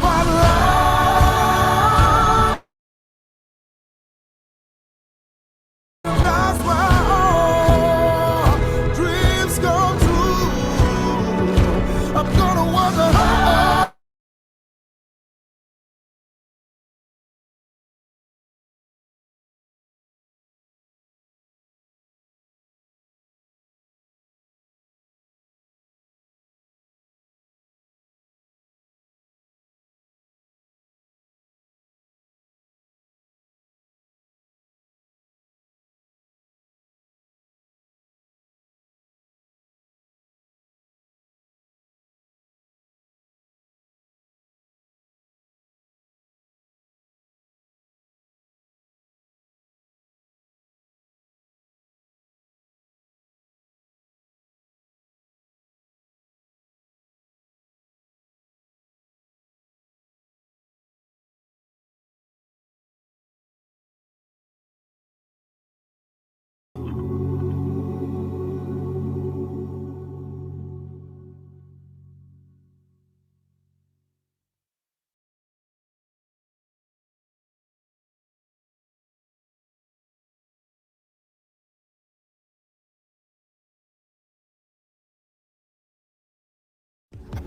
about life. That's why all dreams come true. I'm gonna work hard.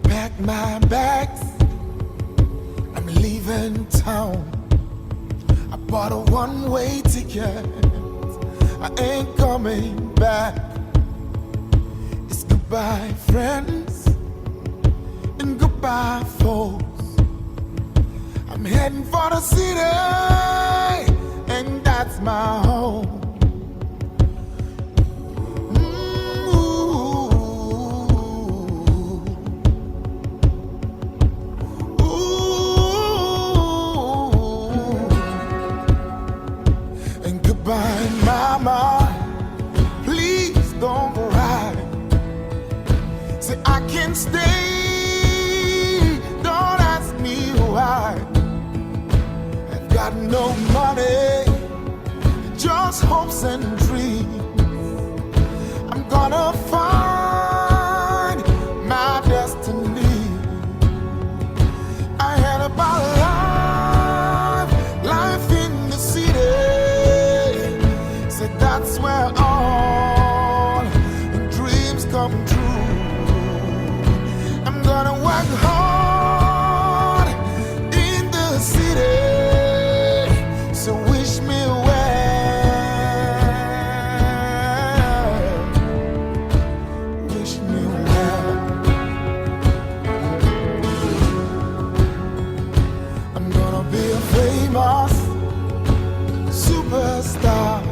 Pack my bags, I'm leaving town. I bought a one-way ticket, I ain't coming back. It's goodbye friends, and goodbye foes. I'm heading for the city, and that's my home. Mama, please don't cry. Say I can stay, don't ask me why. I've got no money, just hopes and dreams. I'm gonna find my destiny. I had about life in the city. That's where all dreams come true. I'm gonna work hard in the city, so wish me well, wish me well. I'm gonna be a famous superstar.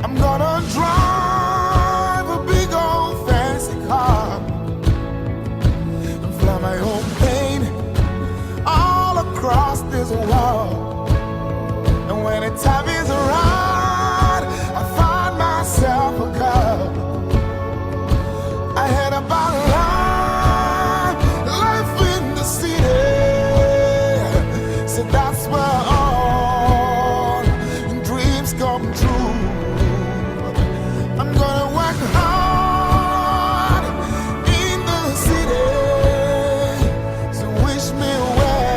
I'm gonna drive a big old fancy car and fly my own plane all across this world. And when the time is right, I find myself a girl. I had about life in the city, so that's where all dreams come true. I'm gonna work hard in the city, so wish me well.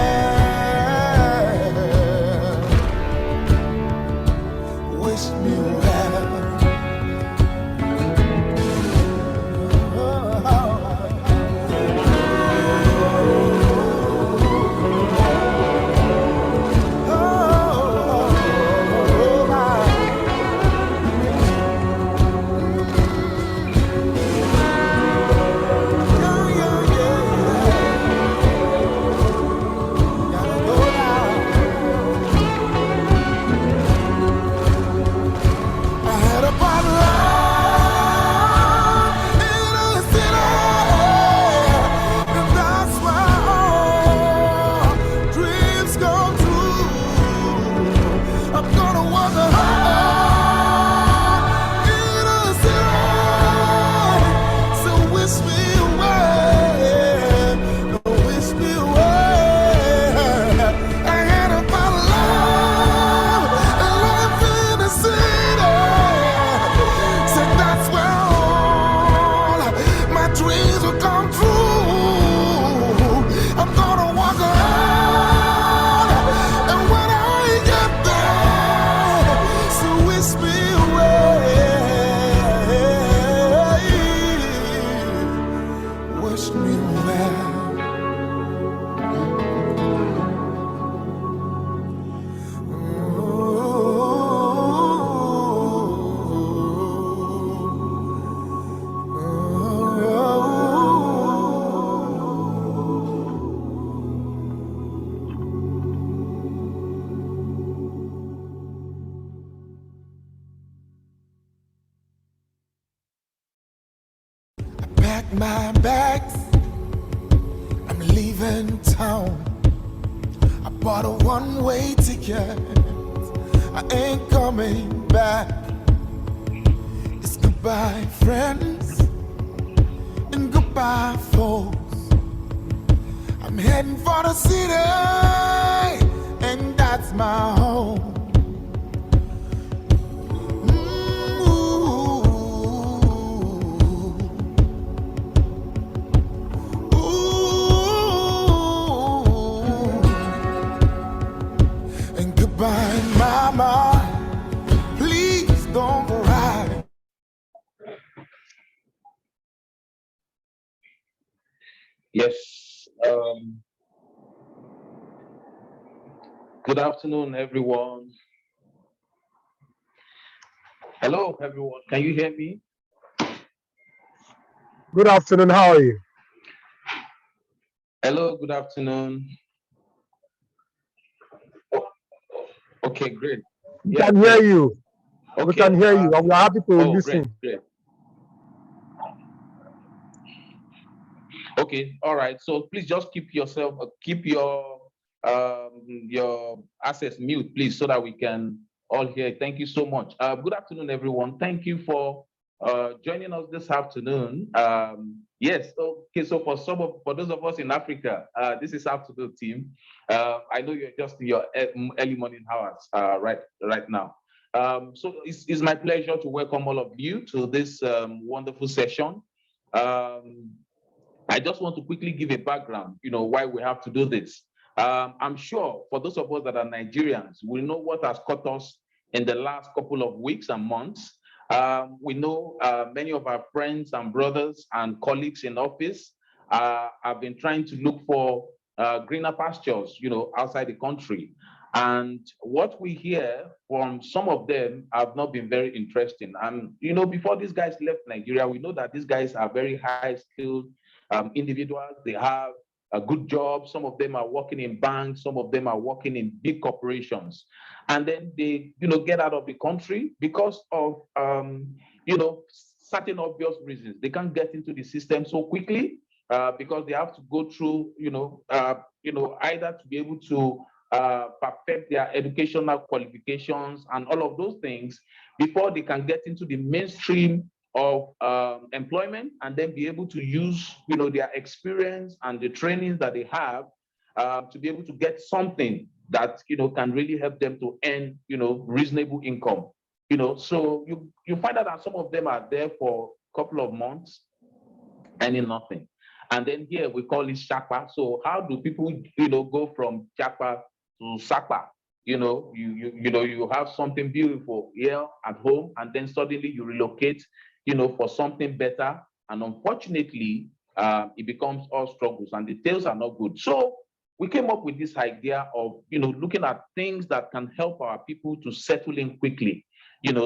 my bags, I'm leaving town. I bought a one-way ticket, I ain't coming back. It's goodbye friends and goodbye folks. I'm heading for the city, and that's my home. And goodbye, mama, please don't cry. Yes. Good afternoon, everyone. Hello, everyone. Can you hear me? Good afternoon. How are you? Hello, good afternoon. Okay, great. We can hear you. Okay, we can hear you, and we're happy to listen. Great. Okay, all right. So please just keep your access mute, please, so that we can all hear. Thank you so much. Good afternoon, everyone. Thank you for joining us this afternoon. Yes, okay. So for those of us in Africa, this is afternoon, team. I know you're just in your early morning hours right now. So it's my pleasure to welcome all of you to this wonderful session. I just want to quickly give a background, why we have to do this. I'm sure for those of us that are Nigerians, we know what has caught us in the last couple of weeks and months. We know many of our friends and brothers and colleagues in office have been trying to look for greener pastures, outside the country. And what we hear from some of them have not been very interesting. And, before these guys left Nigeria, we know that these guys are very high skilled individuals. They have a good job. Some of them are working in banks. Some of them are working in big corporations. And then they, get out of the country because of, certain obvious reasons. They can't get into the system so quickly because they have to go through, either to be able to perfect their educational qualifications and all of those things before they can get into the mainstream of employment and then be able to use their experience and the trainings that they have to be able to get something that can really help them to earn reasonable income. So you find out that some of them are there for a couple of months earning nothing. And then here we call it Shakpa. So how do people go from Shakpa to Sakpa? You have something beautiful here at home, and then suddenly you relocate for something better. And unfortunately, it becomes all struggles and the tales are not good. So we came up with this idea of, looking at things that can help our people to settle in quickly.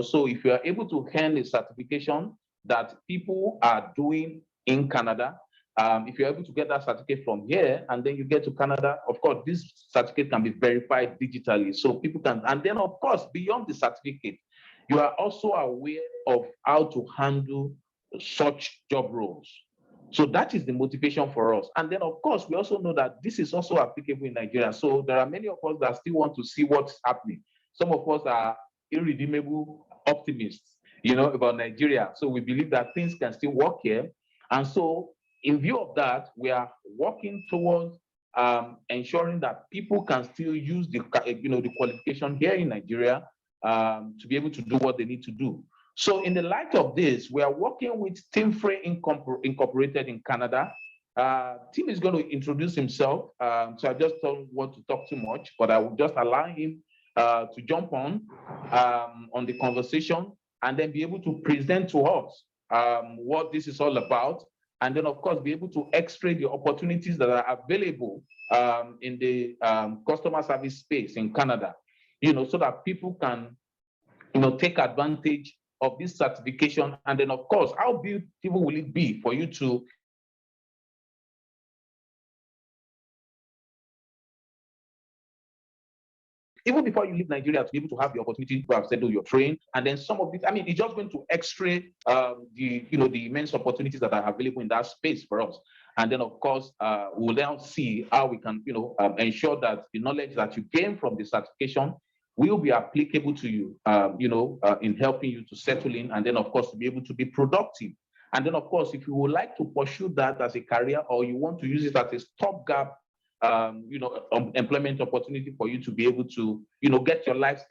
So if you are able to earn a certification that people are doing in Canada, if you're able to get that certificate from here and then you get to Canada, of course, this certificate can be verified digitally. So people can, and then of course, beyond the certificate, you are also aware of how to handle such job roles. So that is the motivation for us. And then, of course, we also know that this is also applicable in Nigeria. So there are many of us that still want to see what's happening. Some of us are irredeemable optimists, about Nigeria. So we believe that things can still work here. And so in view of that, we are working towards ensuring that people can still use the qualification here in Nigeria to be able to do what they need to do. So in the light of this, we are working with Fray Incorporated in Canada. Tim is going to introduce himself. So I just don't want to talk too much, but I will just allow him to jump on the conversation and then be able to present to us what this is all about. And then, of course, be able to x-ray the opportunities that are available in the customer service space in Canada, so that people can, take advantage of this certification. And then, of course, how beautiful will it be for you to even before you leave Nigeria, to be able to have the opportunity to have settled your train. And then some of it, I mean, it's just going to x-ray the immense opportunities that are available in that space for us. And then, of course, we'll now see how we can, ensure that the knowledge that you gain from the certification will be applicable to you, in helping you to settle in, and then, of course, to be able to be productive. And then, of course, if you would like to pursue that as a career, or you want to use it as a stopgap, employment opportunity for you to be able to, get your life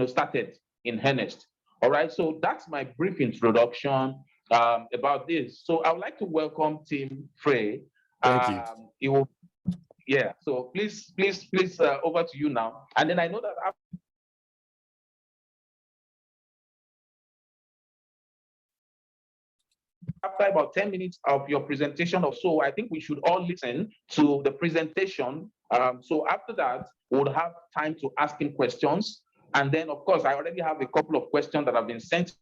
started in earnest. All right. So that's my brief introduction about this. So I would like to welcome Team Fray. Thank you. Yeah. So please, over to you now. And then I know that after about 10 minutes of your presentation or so, I think we should all listen to the presentation. So after that, we'll have time to ask him questions. And then, of course, I already have a couple of questions that have been sent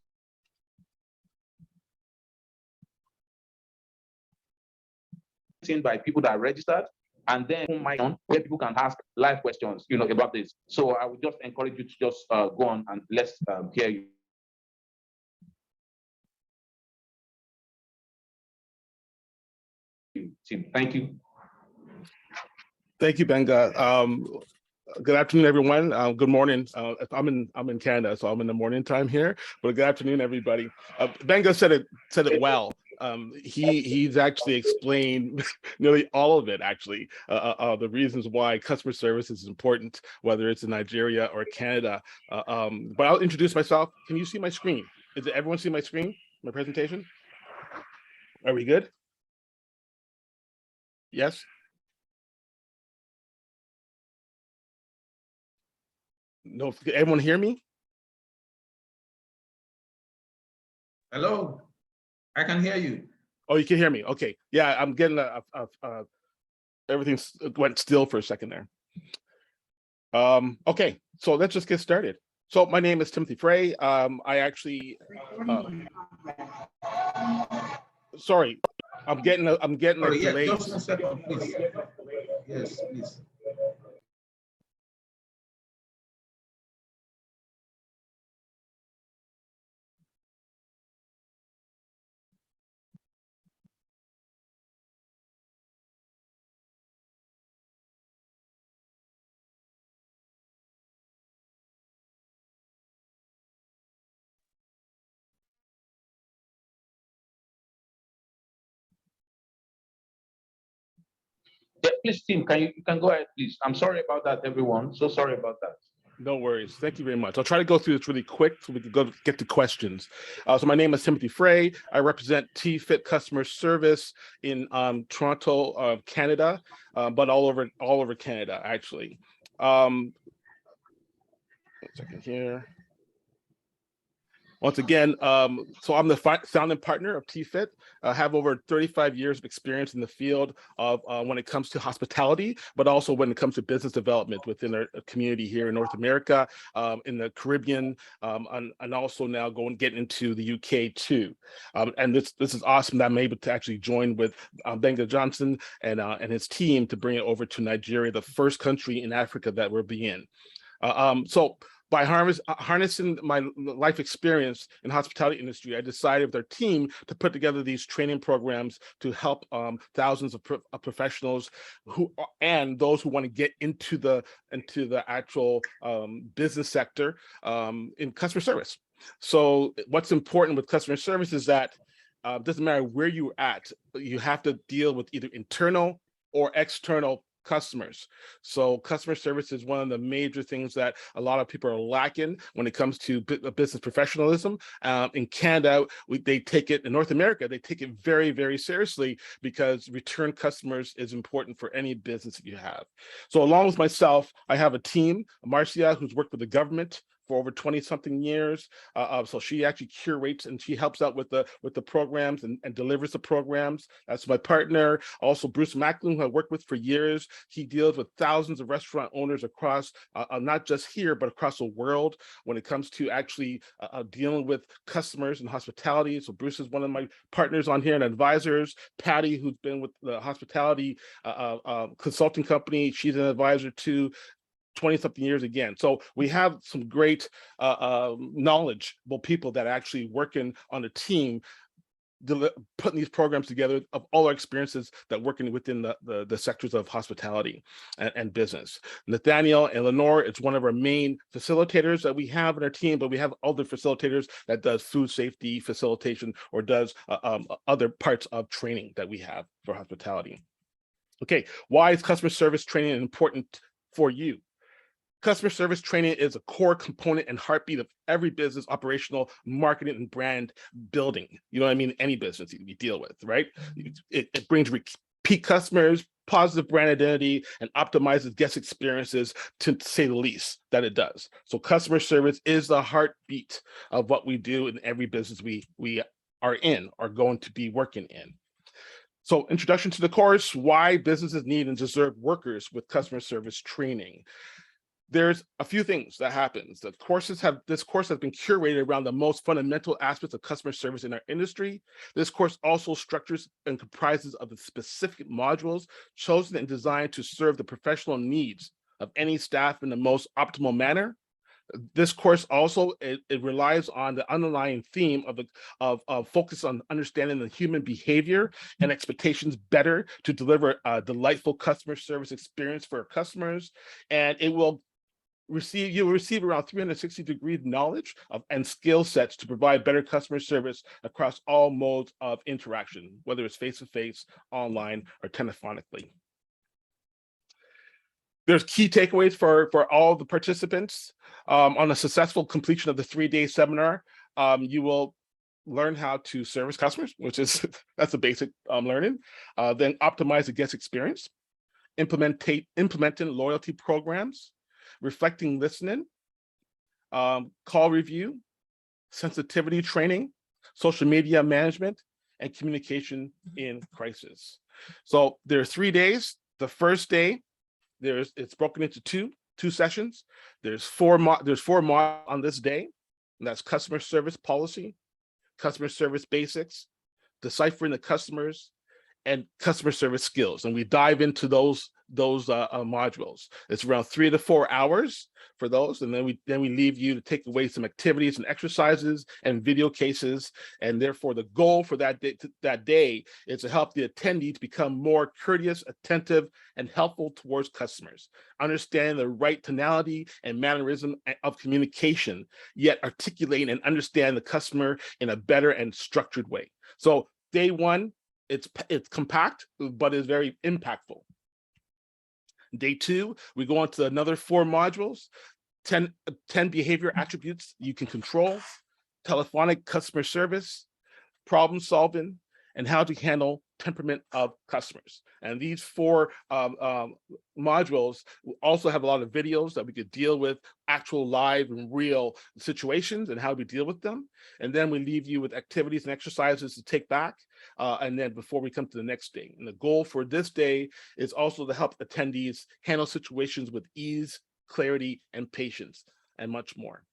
in by people that are registered. And then where people can ask live questions, about this. So I would just encourage you to just go on and let's hear you. Tim, thank you. Thank you, Benga. Good afternoon, everyone. Good morning. I'm in Canada, so I'm in the morning time here. But good afternoon, everybody. Benga said it well. He's actually explained nearly all of it. Actually, the reasons why customer service is important, whether it's in Nigeria or Canada. But I'll introduce myself. Can you see my screen? Is everyone see my screen? My presentation? Are we good? Yes. No, can everyone hear me? Hello, I can hear you. Oh, you can hear me. Okay. Yeah, I'm getting everything went still for a second there. Okay, so let's just get started. So my name is Timothy Fray. I actually sorry, I'm getting a delay. Just 1 second, please. Yes, please. Yeah, please, Tim, you can go ahead, please. I'm sorry about that, everyone. So sorry about that. No worries. Thank you very much. I'll try to go through this really quick so we can get to questions. So my name is Timothy Fray. I represent T-Fit Customer Service in Toronto, Canada, but all over Canada, actually. 1 second here. Once again, so I'm the founding partner of T-Fit. I have over 35 years of experience in the field of when it comes to hospitality, but also when it comes to business development within our community here in North America, in the Caribbean, and also now getting into the UK too. And this is awesome that I'm able to actually join with Benga Johnson and his team to bring it over to Nigeria, the first country in Africa that we'll be in. So by harnessing my life experience in the hospitality industry, I decided with our team to put together these training programs to help thousands of professionals and those who want to get into the actual business sector in customer service. So what's important with customer service is that it doesn't matter where you're at, you have to deal with either internal or external customers. So customer service is one of the major things that a lot of people are lacking when it comes to business professionalism. In Canada, they take it, in North America, they take it very, very seriously because return customers is important for any business that you have. So along with myself, I have a team, Marcia, who's worked with the government for over 20-something years. So she actually curates and she helps out with the programs and delivers the programs. That's my partner. Also, Bruce Macklin, who I worked with for years. He deals with thousands of restaurant owners across, not just here, but across the world when it comes to actually dealing with customers and hospitality. So Bruce is one of my partners on here and advisors. Patty, who's been with the hospitality consulting company, she's an advisor too. 20-something years again. So we have some great knowledgeable people that are actually working on a team, putting these programs together of all our experiences that working within the sectors of hospitality and business. Nathaniel and Lenore, it's one of our main facilitators that we have in our team, but we have other facilitators that does food safety facilitation or does other parts of training that we have for hospitality. Okay, why is customer service training important for you? Customer service training is a core component and heartbeat of every business operational marketing and brand building. You know what I mean? Any business you deal with, right? It brings repeat customers, positive brand identity, and optimizes guest experiences, to say the least, that it does. So customer service is the heartbeat of what we do in every business we are going to be working in. So introduction to the course, why businesses need and deserve workers with customer service training. There's a few things that happens. This course has been curated around the most fundamental aspects of customer service in our industry. This course also structures and comprises of the specific modules chosen and designed to serve the professional needs of any staff in the most optimal manner. This course also it relies on the underlying theme of focus on understanding the human behavior and expectations better to deliver a delightful customer service experience for our customers, and it will you'll receive around 360 degrees knowledge and skill sets to provide better customer service across all modes of interaction, whether it's face-to-face, online, or telephonically. There's key takeaways for all the participants. On a successful completion of the 3-day seminar, you will learn how to service customers, which is that's a basic learning. Then optimize the guest experience, implementing loyalty programs, reflecting listening, call review, sensitivity training, social media management, and communication in crisis. So there are 3 days. The first day, it's broken into two sessions. There's four modules on this day, and that's customer service policy, customer service basics, deciphering the customers, and customer service skills. And we dive into those modules. It's around 3 to 4 hours for those, and then we leave you to take away some activities and exercises and video cases. And therefore, the goal for that day is to help the attendee to become more courteous, attentive, and helpful towards customers, understanding the right tonality and mannerism of communication, yet articulating and understand the customer in a better and structured way. So day one, it's compact, but it's very impactful. Day two, we go on to another 4 modules, 10 behavior attributes you can control, telephonic customer service, problem solving, and how to handle temperament of customers. And these 4 modules also have a lot of videos that we could deal with actual live and real situations and how we deal with them. And then we leave you with activities and exercises to take back. And then before we come to the next day. And the goal for this day is also to help attendees handle situations with ease, clarity, and patience, and much more.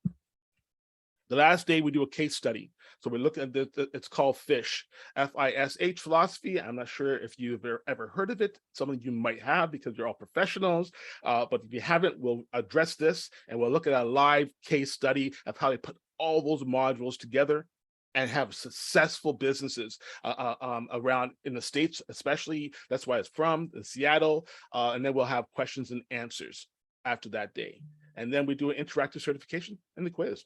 The last day we do a case study. So we're looking at it's called FISH, F-I-S-H philosophy. I'm not sure if you've ever heard of it. Some of you might have because you're all professionals. But if you haven't, we'll address this and we'll look at a live case study of how they put all those modules together and have successful businesses around in the States, especially. That's why it's from in Seattle. And then we'll have questions and answers after that day. And then we do an interactive certification and the quiz.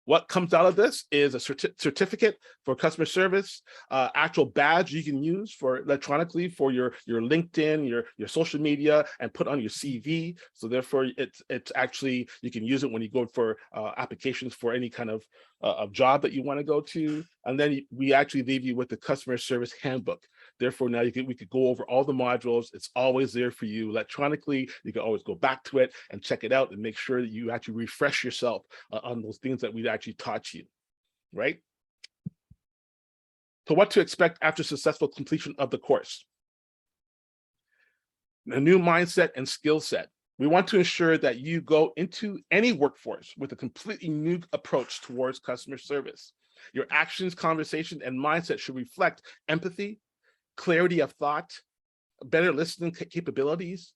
What comes out of this is a certificate for customer service, actual badge you can use for electronically for your LinkedIn, your social media, and put on your CV. So therefore, it's actually, you can use it when you go for applications for any kind of job that you want to go to. And then we actually leave you with the customer service handbook. Therefore, now we could go over all the modules. It's always there for you electronically. You can always go back to it and check it out and make sure that you actually refresh yourself on those things that we actually taught you, right? So what to expect after successful completion of the course? A new mindset and skill set. We want to ensure that you go into any workforce with a completely new approach towards customer service. Your actions, conversation, and mindset should reflect empathy, clarity of thought, better listening capabilities,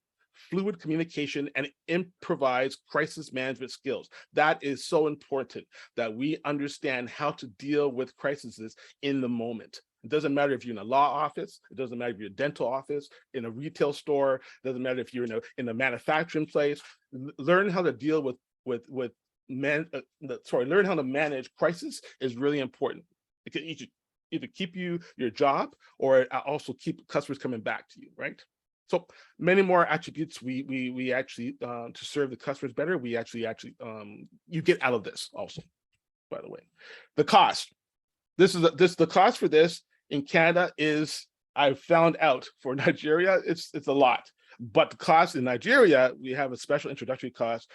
fluid communication and improvised crisis management skills. That is so important, that we understand how to deal with crises in the moment. It doesn't matter if you're in a law office, it doesn't matter if you're in a dental office, in a retail store, it doesn't matter if you're in a manufacturing place. Learn how to deal learn how to manage crisis is really important. It can either keep your job, or also keep customers coming back to you, right? So many more attributes we actually to serve the customers better. We actually you get out of this also. By the way, the cost. The cost for this in Canada is, I found out, for Nigeria, it's a lot. But the cost in Nigeria, we have a special introductory cost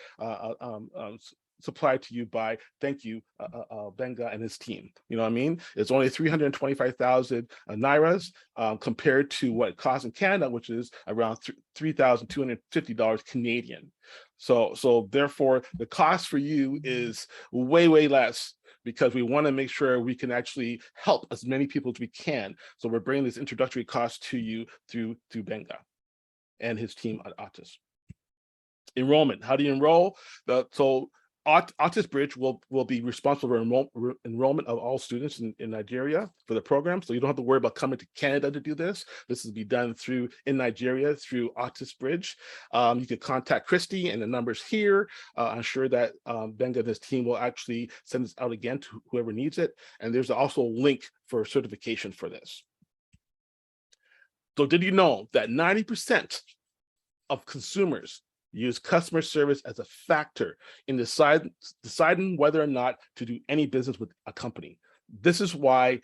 supplied to you by, thank you, Benga and his team. You know what I mean? It's only 325,000 nairas compared to what it costs in Canada, which is around $3,250 Canadian. So therefore, the cost for you is way, way less, because we want to make sure we can actually help as many people as we can. So we're bringing this introductory cost to you through Benga and his team at Autis. Enrollment. How do you enroll? So Autis Bridge will be responsible for enrollment of all students in Nigeria for the program. So you don't have to worry about coming to Canada to do this. This will be done in Nigeria through Autis Bridge. You can contact Christy, and the number's here. I'm sure that Benga and his team will actually send this out again to whoever needs it. And there's also a link for certification for this. So did you know that 90% of consumers use customer service as a factor in deciding whether or not to do any business with a company? This is why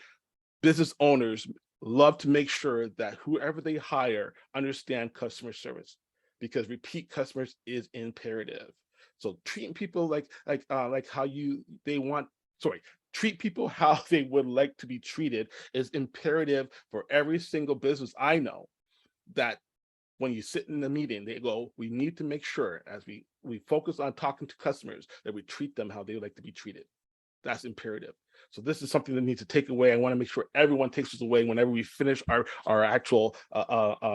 business owners love to make sure that whoever they hire understand customer service, because repeat customers is imperative. So treating people treat people how they would like to be treated is imperative for every single business I know. That when you sit in the meeting, they go, we need to make sure, as we focus on talking to customers, that we treat them how they would like to be treated. That's imperative. So this is something that needs to take away. I want to make sure everyone takes this away whenever we finish our actual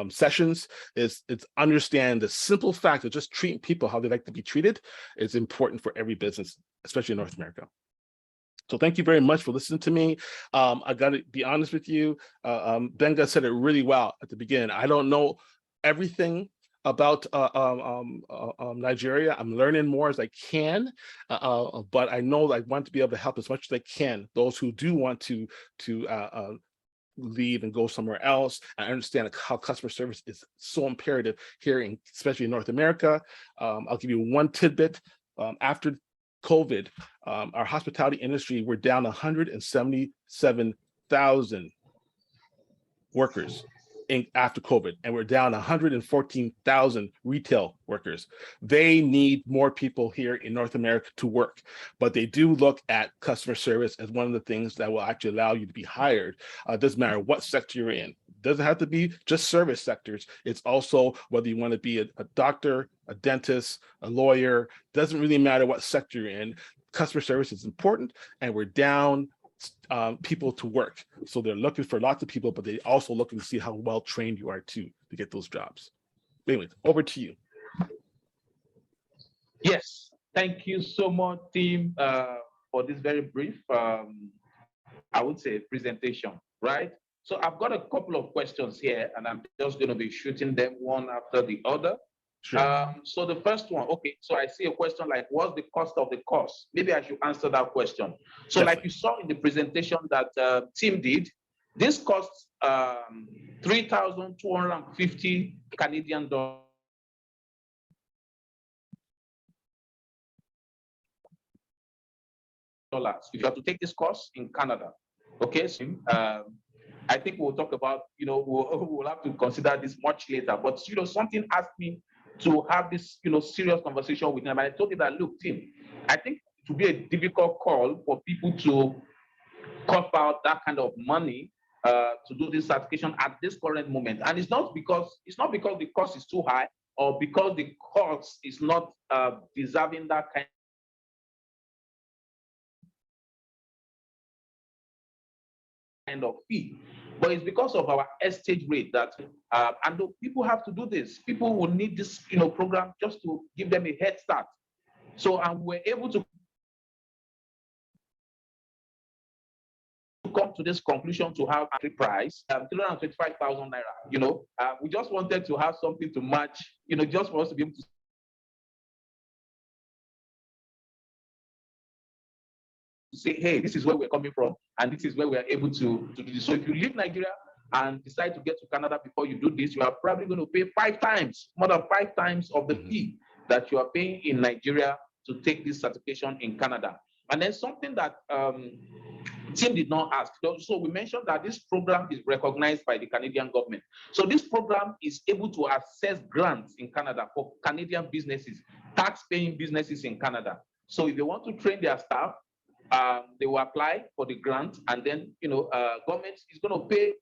sessions. It's understand the simple fact that just treating people how they like to be treated is important for every business, especially in North America. So thank you very much for listening to me. I got to be honest with you. Benga said it really well at the beginning. I don't know everything about Nigeria. I'm learning more as I can, but I know I want to be able to help as much as I can those who do want to leave and go somewhere else. I understand how customer service is so imperative here, especially in North America. I'll give you one tidbit. After COVID, our hospitality industry, we're down 177,000 workers after COVID, and we're down 114,000 retail workers. They need more people here in North America to work, but they do look at customer service as one of the things that will actually allow you to be hired. It doesn't matter what sector you're in. It doesn't have to be just service sectors. It's also whether you want to be a doctor, a dentist, a lawyer. Doesn't really matter what sector you're in. Customer service is important, and we're down people to work. So they're looking for lots of people, but they also looking to see how well trained you are to get those jobs. Anyways, over to you. Yes, thank you so much, team, for this very brief, I would say, presentation, right? So I've got a couple of questions here, and I'm just going to be shooting them one after the other. Sure. So the first one, okay, so I see a question like, what's the cost of the course? Maybe I should answer that question. So Definitely. like you saw in the presentation that Tim did, this costs 3,250 Canadian dollars. If you have to take this course in Canada, okay, so I think we'll talk about, we'll have to consider this much later, but, something asked me to have this, serious conversation with them. And I told you that, look, Tim, I think it will be a difficult call for people to cough out that kind of money to do this certification at this current moment. And it's not because the cost is too high, or because the course is not deserving that kind of fee. But it's because of our exchange rate that, and people have to do this. People will need this, program just to give them a head start. So, and we're able to come to this conclusion to have a price, 325,000 naira. We just wanted to have something to match, just for us to be able to say, hey, this is where we're coming from, and this is where we are able to do this. So if you leave Nigeria and decide to get to Canada before you do this, you are probably going to pay more than 5 times of the fee that you are paying in Nigeria to take this certification in Canada. And then something that Tim did not ask. So we mentioned that this program is recognized by the Canadian government. So this program is able to access grants in Canada for Canadian businesses, tax-paying businesses in Canada. So if they want to train their staff, they will apply for the grant, and then government is going to pay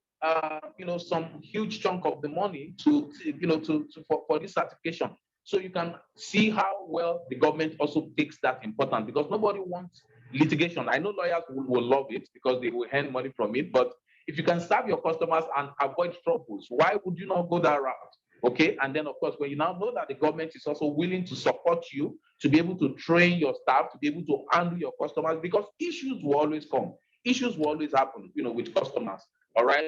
some huge chunk of the money for this certification. So you can see how well the government also takes that important, because nobody wants litigation. I know lawyers will love it because they will earn money from it, but if you can serve your customers and avoid troubles, why would you not go that route? Okay, and then of course, when you now know that the government is also willing to support you to be able to train your staff, to be able to handle your customers, because issues will always come, issues will always happen, with customers. All right.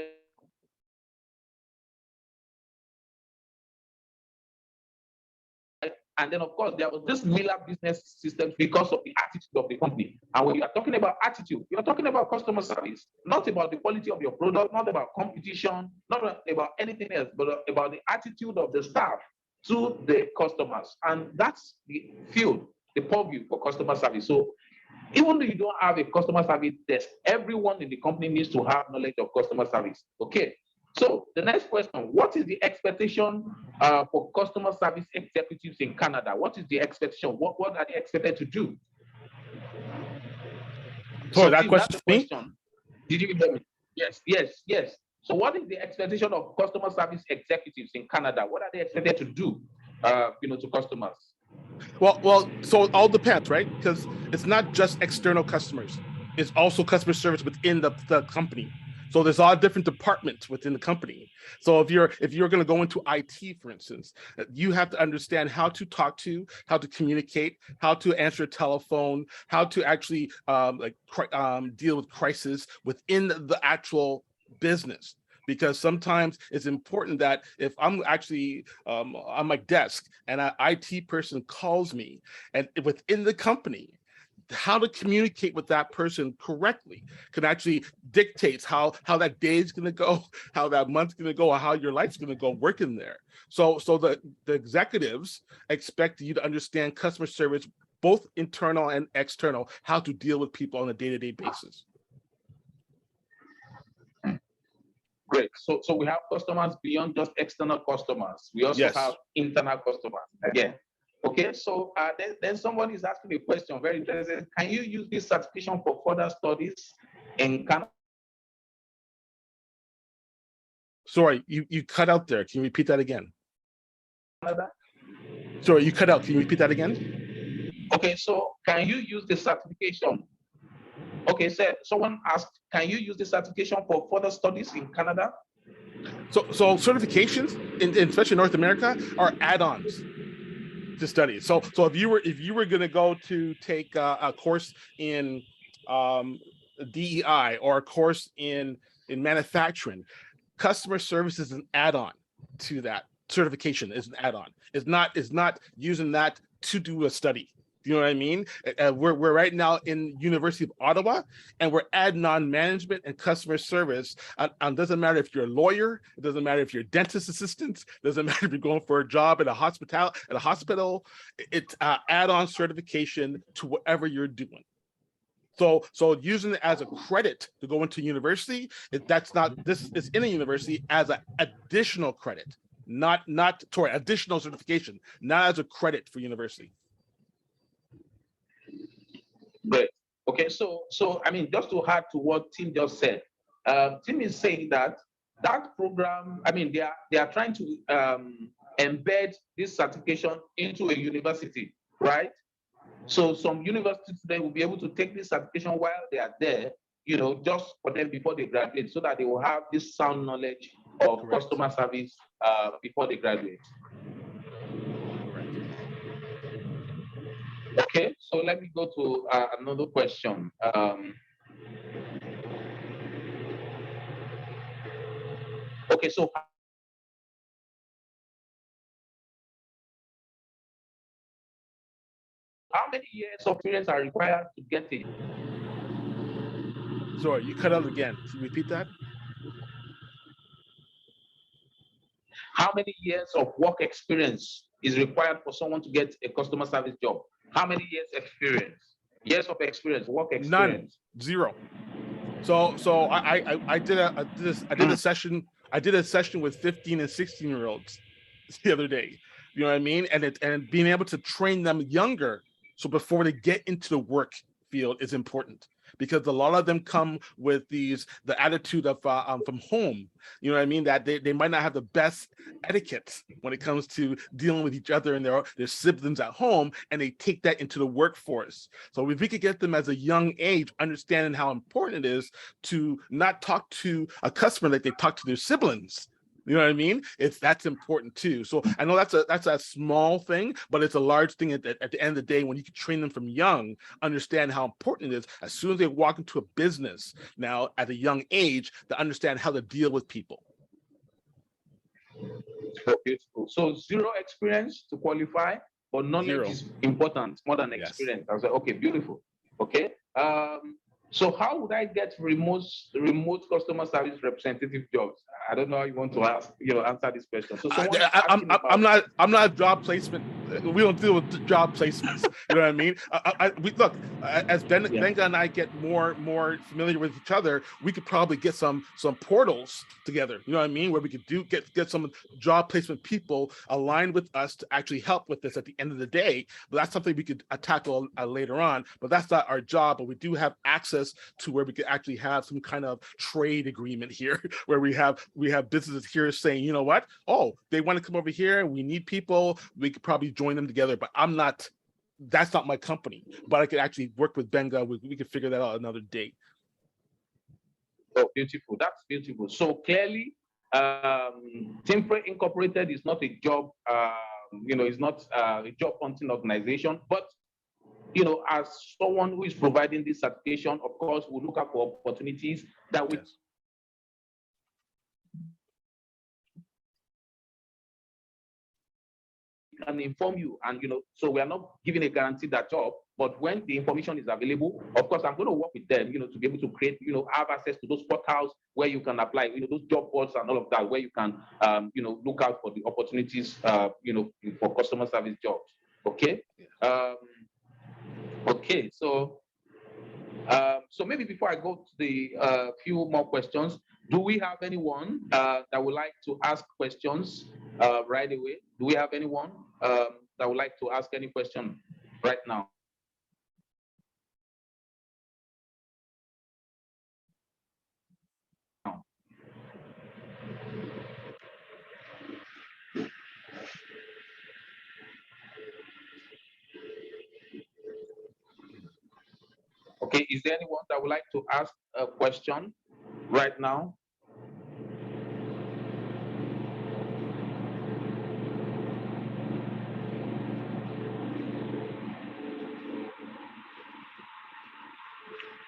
And then, of course, there was this Miller business system because of the attitude of the company. And when you are talking about attitude, you're talking about customer service, not about the quality of your product, not about competition, not about anything else, but about the attitude of the staff to the customers. And that's the field, the purview for customer service. So even though you don't have a customer service desk, everyone in the company needs to have knowledge of customer service. Okay. So the next question, what is the expectation for customer service executives in Canada? What is the expectation? What are they expected to do? So that question, did you hear me? Yes. So what is the expectation of customer service executives in Canada? What are they expected to do, to customers? Well, so it all depends, right? Because it's not just external customers. It's also customer service within the company. So there's a lot of different departments within the company. So if you're going to go into IT, for instance, you have to understand how to talk to, how to communicate, how to answer a telephone, how to actually deal with crisis within the actual business. Because sometimes it's important that if I'm actually on my desk and an IT person calls me, and within the company, how to communicate with that person correctly can actually dictates how that day is going to go, how that month's going to go, or how your life's going to go working there. So the executives expect you to understand customer service, both internal and external, how to deal with people on a day-to-day basis. Great. So we have customers beyond just external customers. We also have internal customers. Again. Okay, so then someone is asking a question, very interesting. Can you use this certification for further studies in Canada? Sorry, you cut out there. Can you repeat that again? Canada? Sorry, you cut out. Can you repeat that again? Okay, so can you use the certification? Okay, so someone asked, can you use the certification for further studies in Canada? So certifications, especially North America, are add-ons to study. So if you were going to go to take a course in DEI or a course in manufacturing, customer service is an add-on to that. Certification is an add-on. It's not using that to do a study. You know what I mean? We're right now in University of Ottawa, and we're adding on management and customer service. And doesn't matter if you're a lawyer, it doesn't matter if you're a dentist assistant, it doesn't matter if you're going for a job at a hospital. It's add-on certification to whatever you're doing. So using it as a credit to go into university, this is in a university as an additional credit, not additional certification, not as a credit for university. Great. Okay, so I mean, just to add to what Tim just said, Tim is saying that program, I mean, they are trying to embed this certification into a university, right? So some universities today will be able to take this certification while they are there, just for them before they graduate, so that they will have this sound knowledge of Correct. customer service before they graduate. Okay, so let me go to another question. Okay, so how many years of experience are required to get it? Sorry, you cut out again. Can you repeat that? How many years of work experience is required for someone to get a customer service job? How many years experience? Years of experience, work experience? None, zero. So I did a session. I did a session with 15 and 16-year-olds the other day. You know what I mean? And being able to train them younger, so before they get into the work field, is important, because a lot of them come with the attitude of from home. You know what I mean? That they might not have the best etiquette when it comes to dealing with each other and their siblings at home, and they take that into the workforce. So if we could get them as a young age, understanding how important it is to not talk to a customer like they talk to their siblings. You know what I mean? That's important too. So I know that's a small thing, but it's a large thing at the end of the day, when you can train them from young, understand how important it is as soon as they walk into a business now at a young age, to understand how to deal with people. Oh, beautiful. So zero experience to qualify, but knowledge Zero. is important more than Yes. experience. I was like, okay, beautiful. Okay. So how would I get remote customer service representative jobs? I don't know how you want to answer this question. So I'm not a job placement. We don't deal with job placements. You know what I mean? Look, as Benga and I get more familiar with each other, we could probably get some portals together. You know what I mean? Where we could get some job placement people aligned with us to actually help with this at the end of the day. But that's something we could tackle later on. But that's not our job. But we do have access to where we could actually have some kind of trade agreement here, where we have businesses here saying, you know what? Oh, they want to come over here and we need people. We could probably join them together, but that's not my company. But I could actually work with Benga. We could figure that out another day. Oh, beautiful. That's beautiful. So clearly, Team Fray Incorporated is not a job, it's not a job hunting organization, but as someone who is providing this certification, of course, we look out for opportunities that we can inform you. And, so we are not giving a guarantee that job, but when the information is available, of course, I'm going to work with them, to be able to create, have access to those portals where you can apply, those job boards and all of that, where you can, look out for the opportunities, for customer service jobs. Okay. Okay, so maybe before I go to the few more questions, do we have anyone that would like to ask questions right away? Do we have anyone that would like to ask any question right now? Okay, is there anyone that would like to ask a question right now?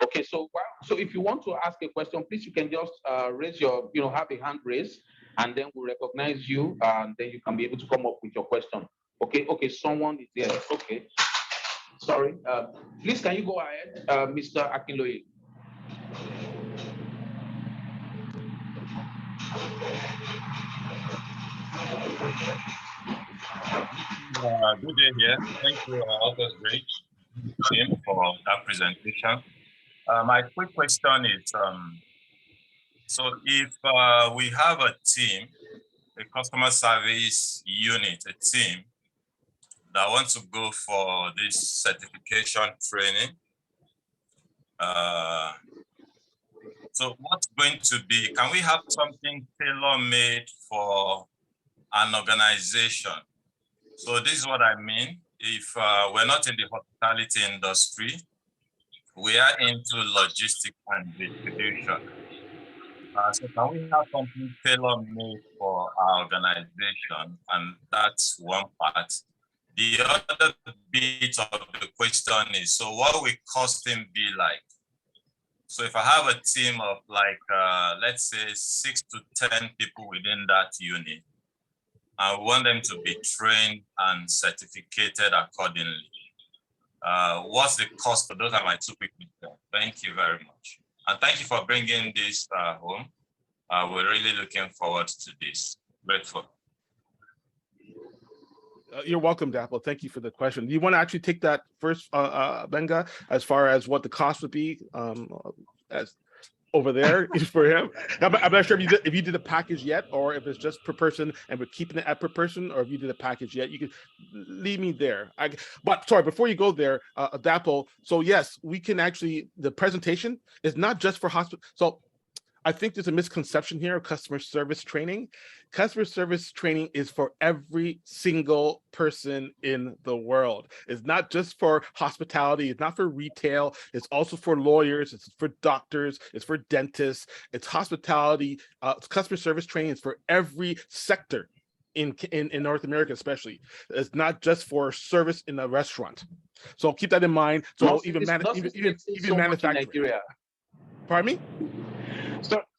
Okay, so if you want to ask a question, please, you can just raise your, have a hand raised, and then we'll recognize you, and then you can be able to come up with your question. Okay, someone is there. Okay, sorry. Please, can you go ahead, Mr. Akinloye? Good day here. Thank you, August Rich, Tim, for that presentation. My quick question is, so if we have a team, a customer service unit, a team that wants to go for this certification training, so what's going to be, can we have something tailor-made for an organization? So this is what I mean. If we're not in the hospitality industry, we are into logistics and distribution. So can we have something tailor-made for our organization? And that's one part. The other bit of the question is, so what will costing be like? So if I have a team of like, let's say 6 to 10 people within that unit, I want them to be trained and certificated accordingly. What's the cost? Those are my two quick questions. Thank you very much. And thank you for bringing this home. We're really looking forward to this. Grateful. You're welcome, Dakolo. Thank you for the question. Do you want to actually take that first, Benga, as far as what the cost would be as over there for him? I'm not sure if you did a package yet, or if it's just per person and we're keeping it at per person, or if you did a package yet. You can leave me there. But sorry, before you go there, Dakolo. So yes, we can actually. The presentation is not just for hospital. So I think there's a misconception here of customer service training. Customer service training is for every single person in the world. It's not just for hospitality. It's not for retail. It's also for lawyers. It's for doctors. It's for dentists. It's hospitality. Customer service training is for every sector in North America, especially. It's not just for service in a restaurant. So keep that in mind. So even manufacturing. Pardon me?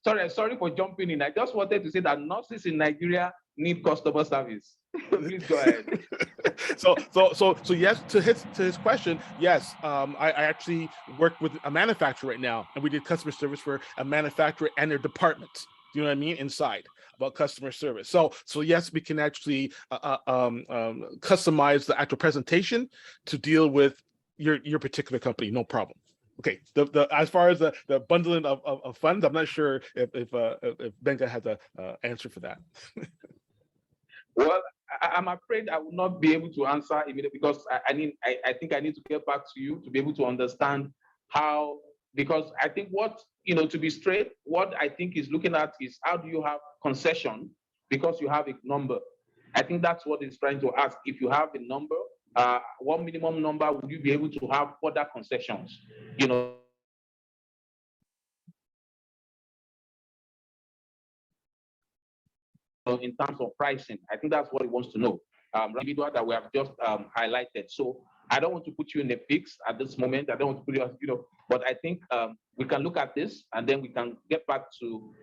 Sorry for jumping in. I just wanted to say that nurses in Nigeria need customer service. Please go ahead. So yes, to his question, yes, I actually work with a manufacturer right now, and we did customer service for a manufacturer and their departments. Do you know what I mean? Inside about customer service. So yes, we can actually customize the actual presentation to deal with your particular company. No problem. Okay, as far as the bundling of funds, I'm not sure if Benga has an answer for that. Well, I'm afraid I will not be able to answer immediately, because I think I need to get back to you to be able to understand how, because I think to be straight, what I think is looking at is how do you have concession because you have a number. I think that's what it's trying to ask. If you have a number, what minimum number would you be able to have further concessions? In terms of pricing, I think that's what he wants to know. Individual that we have just highlighted. So I don't want to put you in a fix at this moment. I don't want to put you, but I think we can look at this and then we can get back to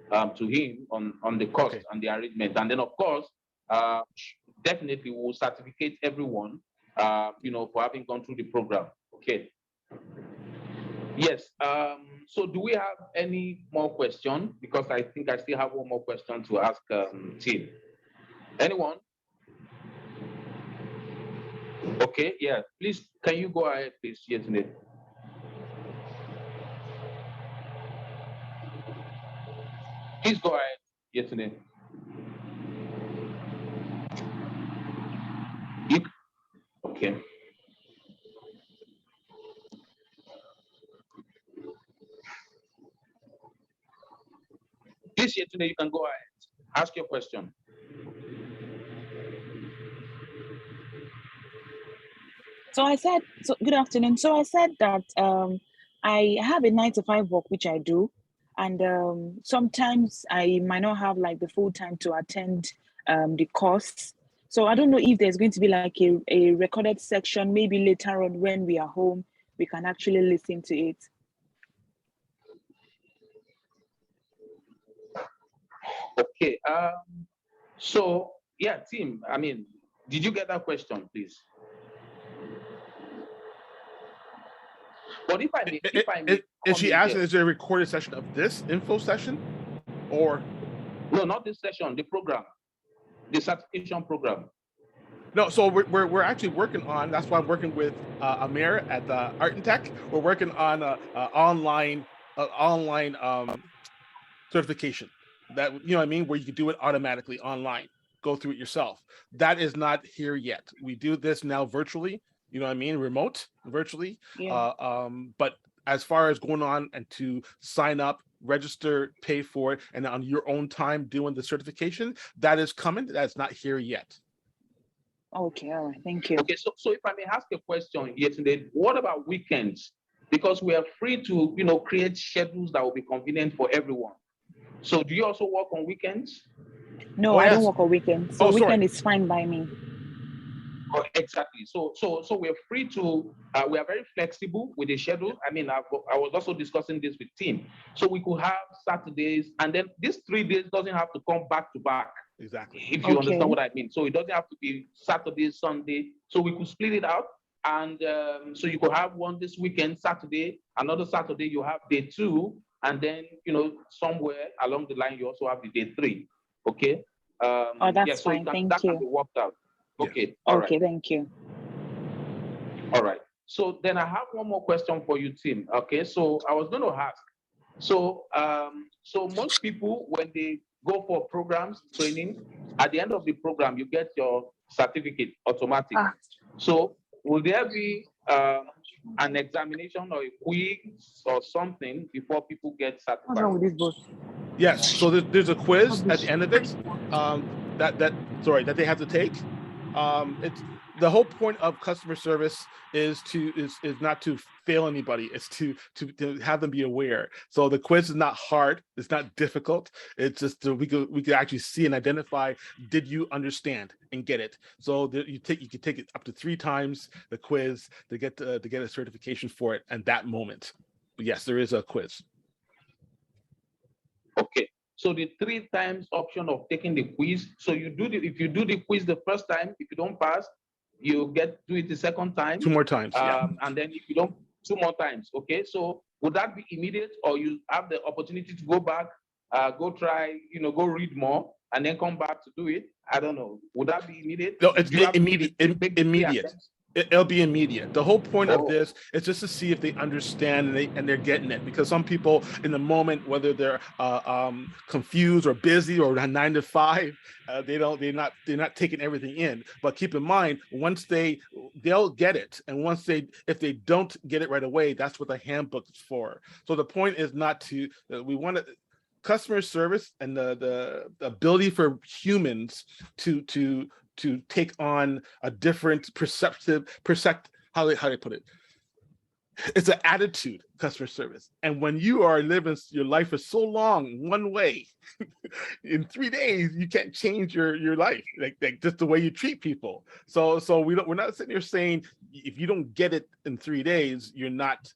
him on the cost and the arrangement. And then of course, definitely we'll certificate everyone, for having gone through the program. Okay. Yes. So do we have any more questions? Because I think I still have one more question to ask Tim. Anyone? Okay. Yeah. Please, can you go ahead, please, Yetune? Please go ahead, Yetune. Okay. Please, Yetune, you can go ahead. Ask your question. Good afternoon. So I said that I have a 9-to-5 work, which I do. And sometimes I might not have like the full time to attend the course. So I don't know if there's going to be like a recorded section, maybe later on when we are home, we can actually listen to it. Okay. So yeah, Tim, did you get that question, please? But if I may is she asking, is there a recorded session of this info session, or? No, not this session, the program, the certification program. No, so we're actually working on, that's why I'm working with Amir at the Art and Tech. We're working on online certification that, where you can do it automatically online, go through it yourself. That is not here yet. We do this now virtually, remote, virtually. Yeah. But as far as going on and to sign up, register, pay for it, and on your own time doing the certification, that is coming. That's not here yet. Okay, all right, thank you. Okay, so if I may ask a question here today, what about weekends? because we are free to, create schedules that will be convenient for everyone. So do you also work on weekends? No, Oh, I don't yes. work on weekends. So Oh, sorry. weekend is fine by me. Oh, exactly. So we're free to, we are very flexible with the schedule. I mean, I was also discussing this with team. So we could have Saturdays, and then these 3 days doesn't have to come back to back. Exactly. If you Okay. understand what I mean. So it doesn't have to be Saturday, Sunday. So we could split it out. And so you could have one this weekend, Saturday, another Saturday, you have day 2. And then, somewhere along the line, you also have the day 3. Okay. Oh, that's so fine. Thank that can you. be worked out. Yes. Okay. All right. Okay, thank you. All right. So then I have one more question for you, Tim. Okay. So I was going to ask. So so most people, when they go for programs, training, at the end of the program, you get your certificate automatic. So will there be an examination or a quiz or something before people get What's wrong certified? with this boat? Yes. So there's a quiz at the end of it that they have to take. It's the whole point of customer service is not to fail anybody. It's to have them be aware. So the quiz is not hard. It's not difficult. It's just we could actually see and identify, did you understand and get it? So you can take it up to 3 times the quiz to get a certification for it at that moment. But yes, there is a quiz. Okay. So the 3 times option of taking the quiz. So if you do the quiz the first time, if you don't pass, you do it the second time. 2 more times. Yeah. And then if you don't, 2 more times. Okay. So would that be immediate, or you have the opportunity to go back, go try, go read more, and then come back to do it? I don't know. Would that be immediate? No, it's immediate. Immediate. It'll be immediate. The whole point of this is just to see if they understand and they're getting it, because some people in the moment, whether they're confused or busy or 9 to 5, they're not taking everything in. But keep in mind, once they'll get it, and if they don't get it right away, that's what the handbook is for. So the point is not to we want to. Customer service and the ability for humans to take on a different how do I put it? It's an attitude, customer service. And when you are living your life for so long one way, in 3 days you can't change your life, like just the way you treat people. So we're not sitting here saying if you don't get it in 3 days, you're not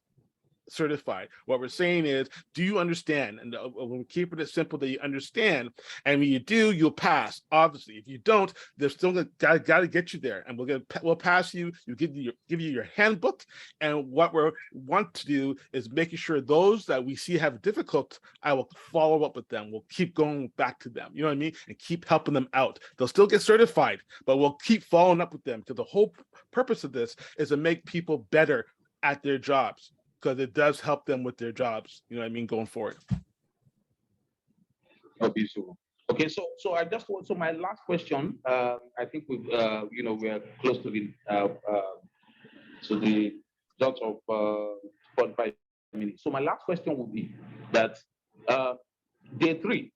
certified. What we're saying is, do you understand? And we're keeping it simple that you understand. And when you do, you'll pass. Obviously, if you don't, they're still got to get you there. And we'll pass you. We'll give you your handbook. And what we want to do is making sure those that we see have difficult, I will follow up with them. We'll keep going back to them. You know what I mean? And keep helping them out. They'll still get certified, but we'll keep following up with them, because the whole purpose of this is to make people better at their jobs, because it does help them with their jobs, you know what I mean, going forward. Okay, so I just want, so my last question, I think we've, we're close to the dot of 45 minutes. So my last question would be that day 3,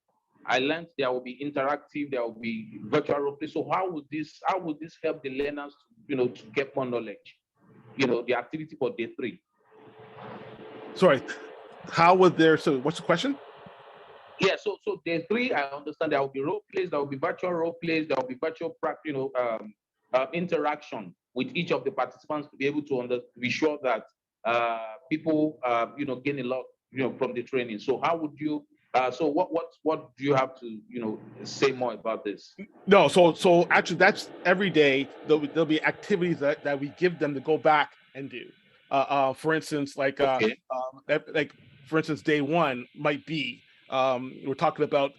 I learned there will be interactive, there will be virtual role play. So how would this help the learners, to get more knowledge? The activity for day 3. Sorry, how would so what's the question? Yeah, so day 3, I understand there will be role plays, there will be virtual role plays, there will be virtual interaction with each of the participants to be able to be sure that people gain a lot from the training. So how would you so what do you have to say more about this? No, so actually that's every day there'll be activities that we give them to go back and do. For instance, like for instance, day 1 might be we're talking about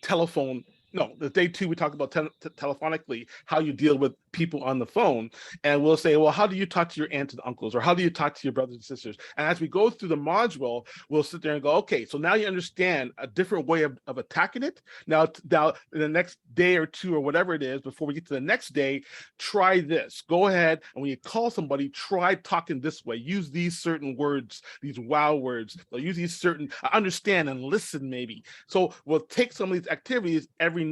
telephone. No, the day 2 we talk about telephonically, how you deal with people on the phone, and we'll say, well, how do you talk to your aunts and uncles, or how do you talk to your brothers and sisters? And as we go through the module, we'll sit there and go, okay, so now you understand a different way of attacking it. Now in the next day or 2 or whatever it is, before we get to the next day, try this. Go ahead, and when you call somebody, try talking this way. Use these certain words, these wow words. They'll use these certain understand and listen maybe. So we'll take some of these activities every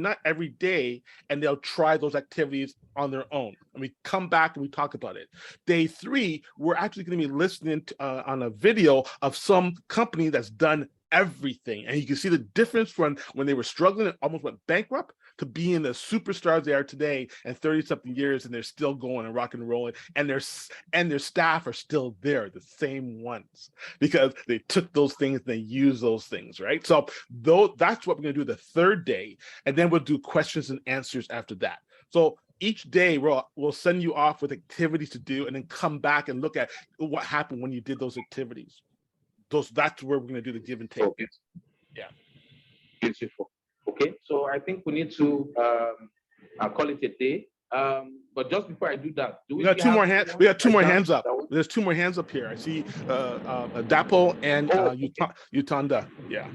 day, and they'll try those activities on their own. And we come back and we talk about it. Day 3, we're actually going to be listening to, on a video of some company that's done everything. And you can see the difference from when they were struggling and almost went bankrupt to being the superstars they are today and 30-something years, and they're still going and rock and rolling, and their staff are still there, the same ones, because they took those things and they used those things, right? So that's what we're going to do the 3rd day, and then we'll do questions and answers after that. So each day we'll send you off with activities to do, and then come back and look at what happened when you did those activities. That's where we're going to do the give and take. Okay. Yeah. Beautiful. Okay, so I think we need to call it a day. But just before I do that, we got 2 more hands. We got 2 more hands up. There's 2 more hands up here. I see Dapo and Utanda. Yeah.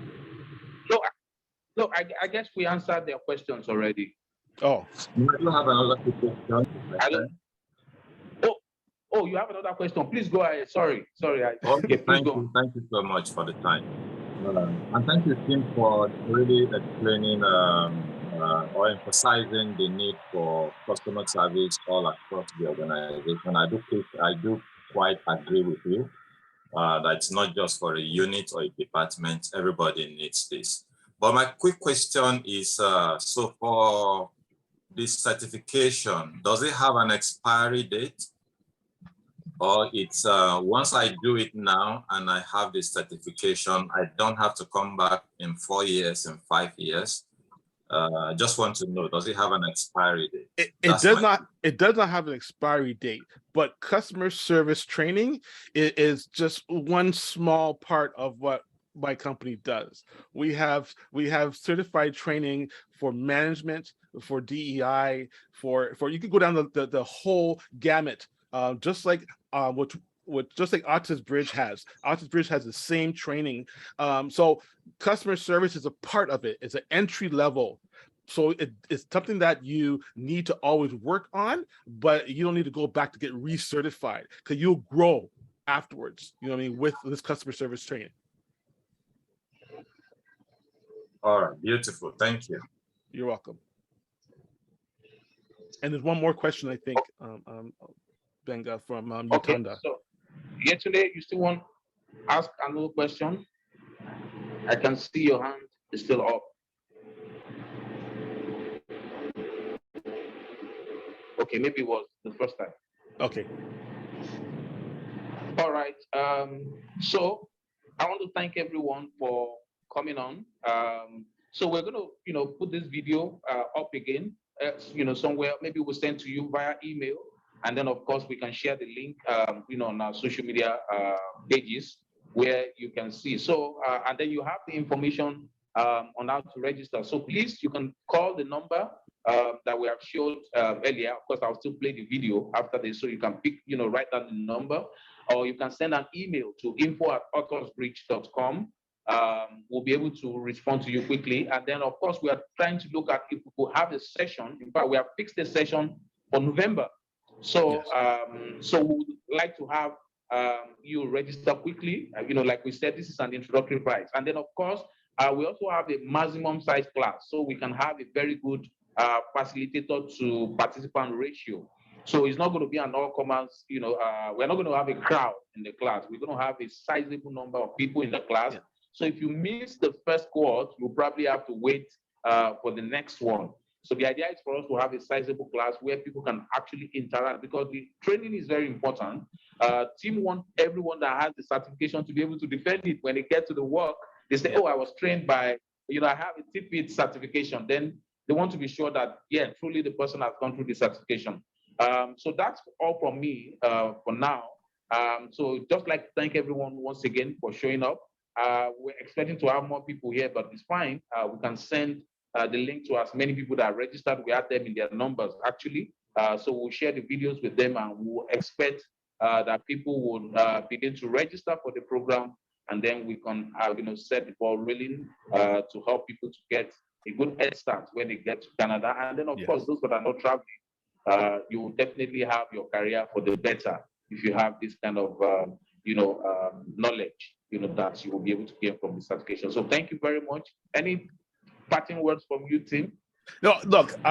No, I guess we answered their questions already. Oh. I do have another question. Oh, you have another question? Please go ahead. Sorry. Okay, thank you so much for the time. And thank you, Tim, for really explaining or emphasizing the need for customer service all across the organization. I do quite agree with you that it's not just for a unit or a department. Everybody needs this. But my quick question is, so for this certification, does it have an expiry date? Or it's once I do it now and I have this certification, I don't have to come back in 4 years and 5 years. I just want to know, does it have an expiry date? It does not have an expiry date, but customer service training is just one small part of what my company does. We have certified training for management, for DEI, for you could go down the whole gamut. Just like Autism Bridge has. Autism Bridge has the same training. So customer service is a part of it. It's an entry level. So it's something that you need to always work on, but you don't need to go back to get recertified, because you'll grow afterwards, you know what I mean, with this customer service training. All right, beautiful. Thank you. You're welcome. And there's one more question, I think, Benga from Utanda. Okay, so yesterday you still want to ask another question? I can see your hand is still up. Okay, maybe it was the first time. Okay. All right. So I want to thank everyone for coming on. So we're going to, put this video up again, somewhere. Maybe we'll send to you via email. And then, of course, we can share the link, on our social media pages where you can see. So, and then you have the information on how to register. So please, you can call the number that we have showed earlier. Of course, I'll still play the video after this, so you can pick, write down the number, or you can send an email to info@authorsbridge.com. We'll be able to respond to you quickly. And then, of course, we are trying to look at if we could have a session. In fact, we have fixed a session for November. So, yes. So we would like to have you register quickly. Like we said, this is an introductory price. And then, of course, we also have a maximum size class, so we can have a very good facilitator to participant ratio. So it's not going to be an all-comers, we're not going to have a crowd in the class. We're going to have a sizable number of people in the class. Yeah. So if you miss the first cohort, you'll probably have to wait for the next one. So the idea is for us to have a sizable class where people can actually interact, because the training is very important. Team wants everyone that has the certification to be able to defend it when they get to the work. They say, I was trained by, I have a TPIT certification. Then they want to be sure that, truly the person has gone through the certification. So that's all from me for now. So just like to thank everyone once again for showing up. We're expecting to have more people here, but it's fine. We can send the link to as many people that are registered. We have them in their numbers, actually. So we'll share the videos with them, and we'll expect that people will begin to register for the program, and then we can set the ball rolling to help people to get a good head start when they get to Canada. And then, of course, those that are not traveling, you will definitely have your career for the better if you have this kind of knowledge that you will be able to get from the certification. So thank you very much. Any parting words from you, Tim? No, look,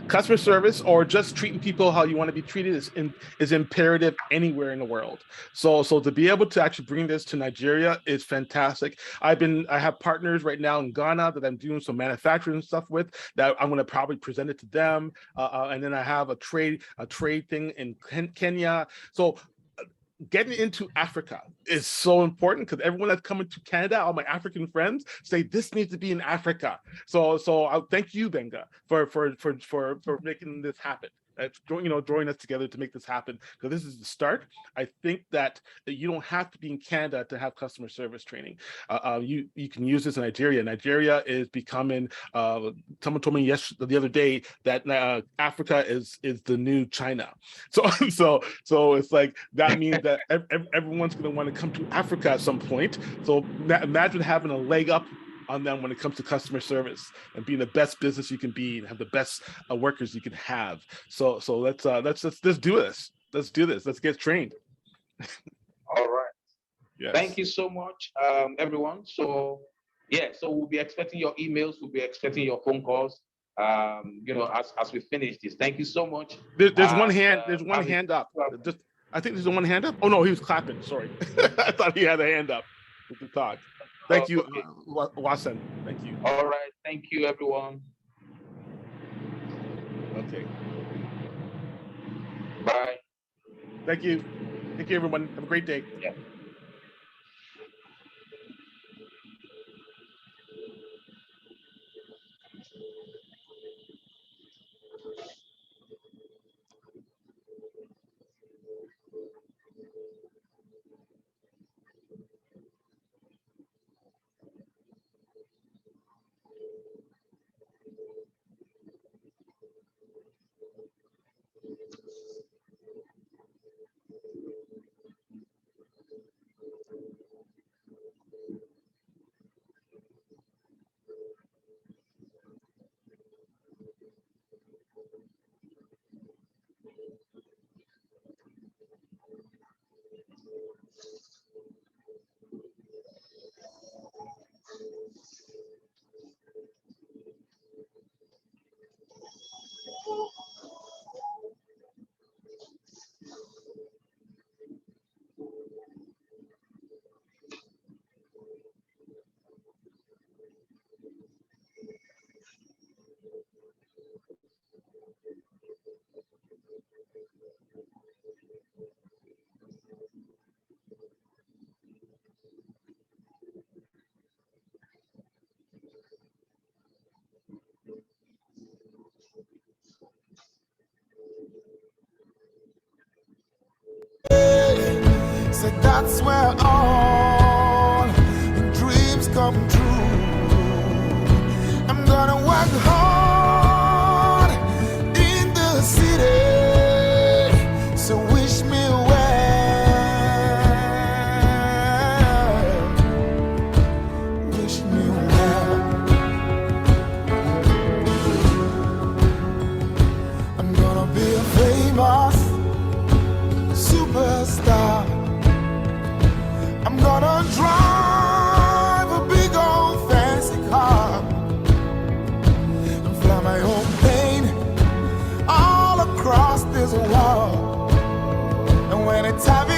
customer service or just treating people how you want to be treated is imperative anywhere in the world. So to be able to actually bring this to Nigeria is fantastic. I have partners right now in Ghana that I'm doing some manufacturing stuff with that I'm going to probably present it to them, and then I have a trade thing in Kenya. So getting into Africa is so important because everyone that's coming to Canada, all my African friends say this needs to be in Africa. So I'll thank you, Benga, for making this happen. Drawing us together to make this happen, because this is the start. I think that you don't have to be in Canada to have customer service training. You can use this in Nigeria. Nigeria is becoming. Someone told me the other day that Africa is the new China. So it's like that means that everyone's going to want to come to Africa at some point. So imagine having a leg up on them when it comes to customer service and being the best business you can be and have the best workers you can have. So let's do this. Let's do this. Let's get trained. All right. Yes. Thank you so much, everyone. So we'll be expecting your emails. We'll be expecting your phone calls. As we finish this. Thank you so much. There's one hand. There's one hand up. I think there's one hand up. Oh no, he was clapping. Sorry, I thought he had a hand up to talk. Thank you, okay. Wasan. Thank you. All right. Thank you, everyone. Okay. Bye. Thank you. Thank you, everyone. Have a great day. Yeah. So that's where all dreams come true. I'm gonna work hard in the city, so wish me well, wish me well. I'm gonna be a famous superstar. I'm gonna drive a big old fancy car and fly my own plane all across this world. And when it's heavy